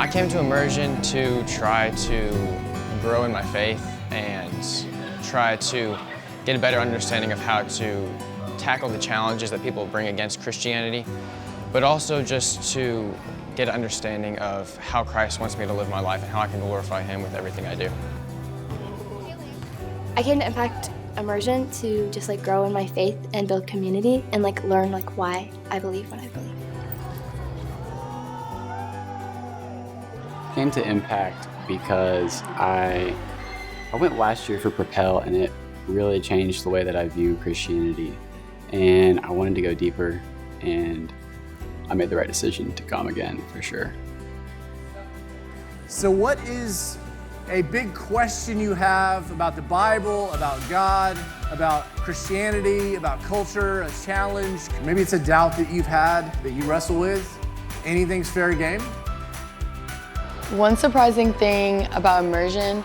I came to Immersion to try to grow in my faith and try to get a better understanding of how to tackle the challenges that people bring against Christianity, but also just to get an understanding of how Christ wants me to live my life and how I can glorify Him with everything I do. I came to Impact Immersion to just grow in my faith and build community and learn why I believe what I believe. Came to Impact because I went last year for Propel, and it really changed the way that I view Christianity. And I wanted to go deeper, and I made the right decision to come again, for sure. So what is a big question you have about the Bible, about God, about Christianity, about culture, a challenge? Maybe it's a doubt that you've had that you wrestle with. Anything's fair game? One surprising thing about Immersion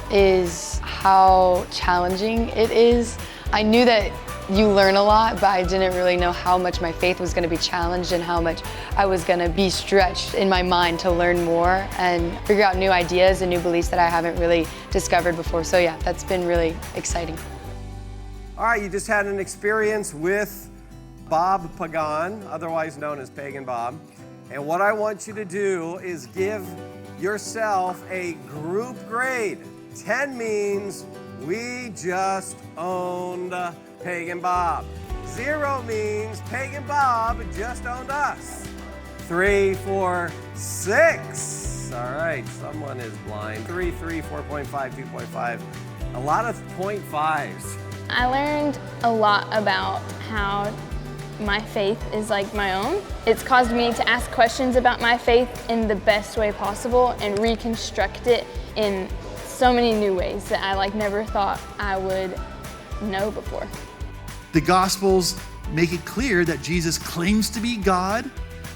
is how challenging it is. I knew that you learn a lot, but I didn't really know how much my faith was going to be challenged and how much I was going to be stretched in my mind to learn more and figure out new ideas and new beliefs that I haven't really discovered before. So yeah, that's been really exciting. All right, you just had an experience with Bob Pagan, otherwise known as Pagan Bob. And what I want you to do is give yourself a group grade. 10 means we just owned Pagan Bob. 0 means Pagan Bob just owned us. 3, 4, 6. All right, someone is blind. 3, 4.5, 2.5. A lot of 0.5s. I learned a lot about how my faith is like my own. It's caused me to ask questions about my faith in the best way possible and reconstruct it in so many new ways that I never thought I would know before. The Gospels make it clear that Jesus claims to be God,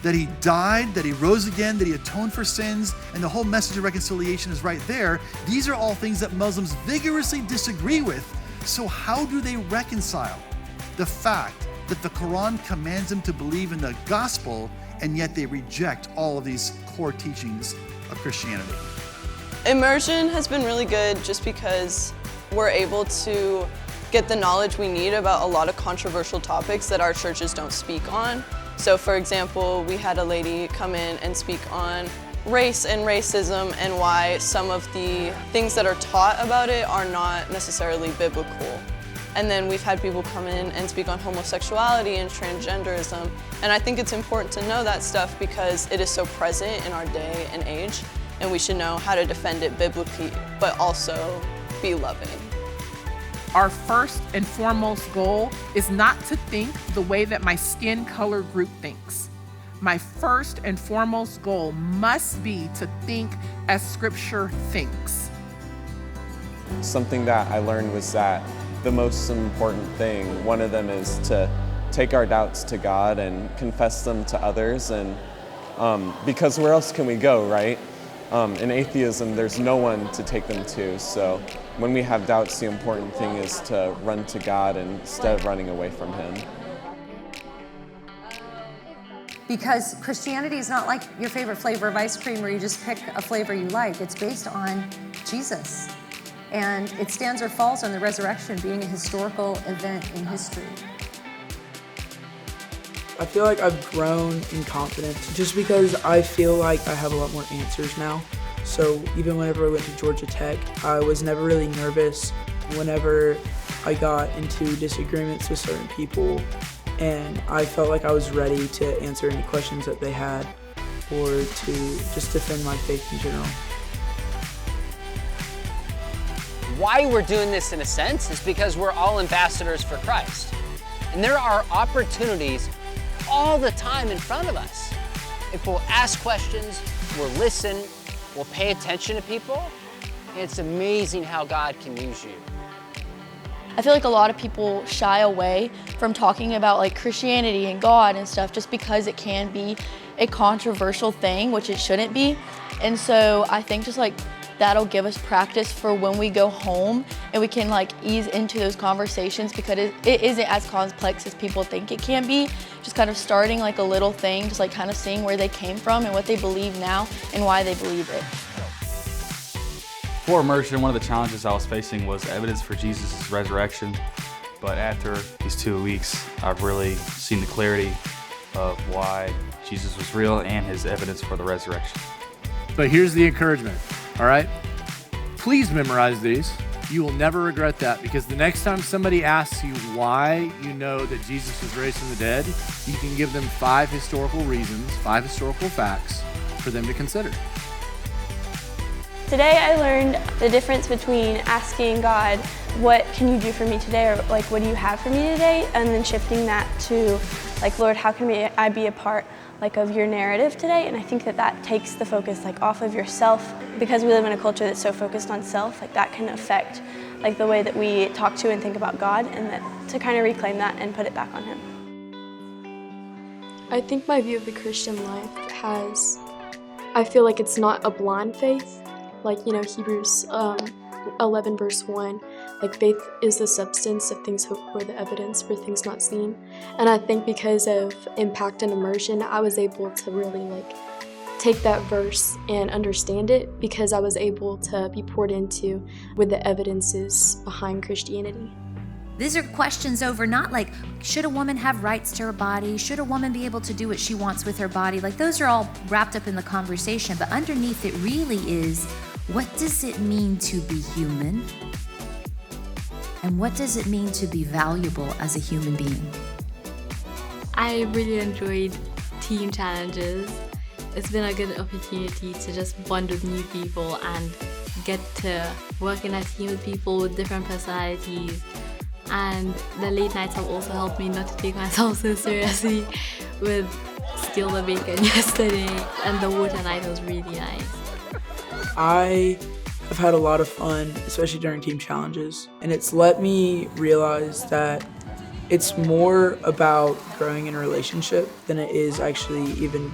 that He died, that He rose again, that He atoned for sins, and the whole message of reconciliation is right there. These are all things that Muslims vigorously disagree with. So how do they reconcile the fact that the Quran commands them to believe in the gospel, and yet they reject all of these core teachings of Christianity? Immersion has been really good just because we're able to get the knowledge we need about a lot of controversial topics that our churches don't speak on. So for example, we had a lady come in and speak on race and racism and why some of the things that are taught about it are not necessarily biblical. And then we've had people come in and speak on homosexuality and transgenderism. And I think it's important to know that stuff because it is so present in our day and age, and we should know how to defend it biblically, but also be loving. Our first and foremost goal is not to think the way that my skin color group thinks. My first and foremost goal must be to think as Scripture thinks. Something that I learned was that the most important thing, one of them is to take our doubts to God and confess them to others, and because where else can we go, right? In atheism, there's no one to take them to, so when we have doubts, the important thing is to run to God instead of running away from Him. Because Christianity is not like your favorite flavor of ice cream where you just pick a flavor you like. It's based on Jesus. And it stands or falls on the resurrection being a historical event in history. I feel like I've grown in confidence just because I feel like I have a lot more answers now. So even whenever I went to Georgia Tech, I was never really nervous whenever I got into disagreements with certain people, and I felt like I was ready to answer any questions that they had or to just defend my faith in general. Why we're doing this in a sense is because we're all ambassadors for Christ. And there are opportunities all the time in front of us. If we'll ask questions, we'll listen, we'll pay attention to people, it's amazing how God can use you. I feel like a lot of people shy away from talking about Christianity and God and stuff just because it can be a controversial thing, which it shouldn't be. And so I think just that'll give us practice for when we go home and we can like ease into those conversations, because it isn't as complex as people think it can be. Just kind of starting like a little thing, just like kind of seeing where they came from and what they believe now and why they believe it. For immersion, one of the challenges I was facing was evidence for Jesus' resurrection. But after these 2 weeks, I've really seen the clarity of why Jesus was real and his evidence for the resurrection. But here's the encouragement, all right? Please memorize these. You will never regret that, because the next time somebody asks you why you know that Jesus was raised from the dead, you can give them 5 historical reasons, 5 historical facts for them to consider. Today I learned the difference between asking God, what can you do for me today, or like, what do you have for me today? And then shifting that to like, Lord, how can I be a part like of your narrative today? And I think that takes the focus like off of yourself, because we live in a culture that's so focused on self, like that can affect like the way that we talk to and think about God, and that to kind of reclaim that and put it back on him. I think my view of the Christian life I feel like it's not a blind faith. Like, you know, Hebrews 11 verse 1, like faith is the substance of things hoped for, the evidence for things not seen. And I think because of impact and immersion, I was able to really like take that verse and understand it, because I was able to be poured into with the evidences behind Christianity. These are questions over not like, should a woman have rights to her body? Should a woman be able to do what she wants with her body? Like, those are all wrapped up in the conversation, but underneath it really is, what does it mean to be human? And what does it mean to be valuable as a human being? I really enjoyed team challenges. It's been a good opportunity to just bond with new people and get to work in a team with people with different personalities. And the late nights have also helped me not to take myself so seriously with Steal the Bacon yesterday, and the water night was really nice. I have had a lot of fun, especially during team challenges, and it's let me realize that it's more about growing in a relationship than it is actually even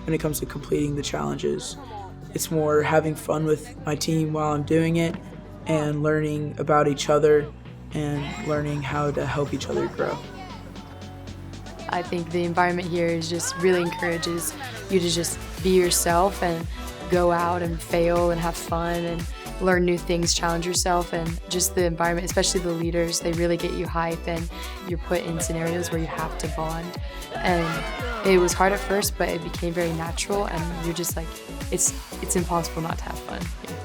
when it comes to completing the challenges. It's more having fun with my team while I'm doing it and learning about each other and learning how to help each other grow. I think the environment here just really encourages you to just be yourself and go out and fail and have fun and learn new things, challenge yourself. And just the environment, especially the leaders, they really get you hype, and you're put in scenarios where you have to bond. And it was hard at first, but it became very natural, and you're just like, it's impossible not to have fun here.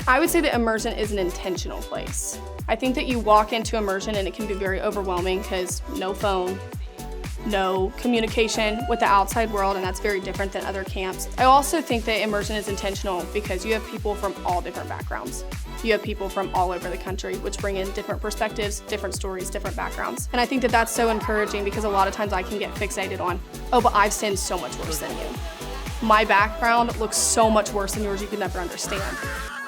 I would say that immersion is an intentional place. I think that you walk into immersion and it can be very overwhelming, because no phone, no communication with the outside world, and that's very different than other camps. I also think that immersion is intentional because you have people from all different backgrounds. You have people from all over the country, which bring in different perspectives, different stories, different backgrounds. And I think that that's so encouraging, because a lot of times I can get fixated on, oh, but I've sinned so much worse than you. My background looks so much worse than yours, you could never understand.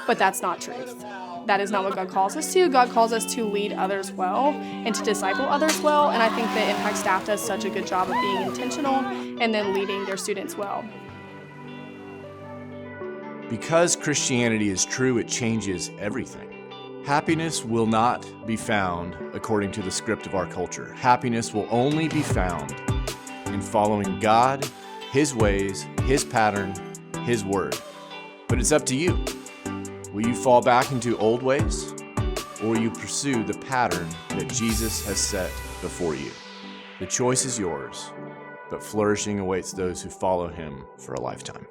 But that's not truth. That is not what God calls us to. God calls us to lead others well and to disciple others well. And I think the Impact staff does such a good job of being intentional and then leading their students well. Because Christianity is true, it changes everything. Happiness will not be found according to the script of our culture. Happiness will only be found in following God, His ways, His pattern, His word. But it's up to you. Will you fall back into old ways, or will you pursue the pattern that Jesus has set before you? The choice is yours, but flourishing awaits those who follow Him for a lifetime.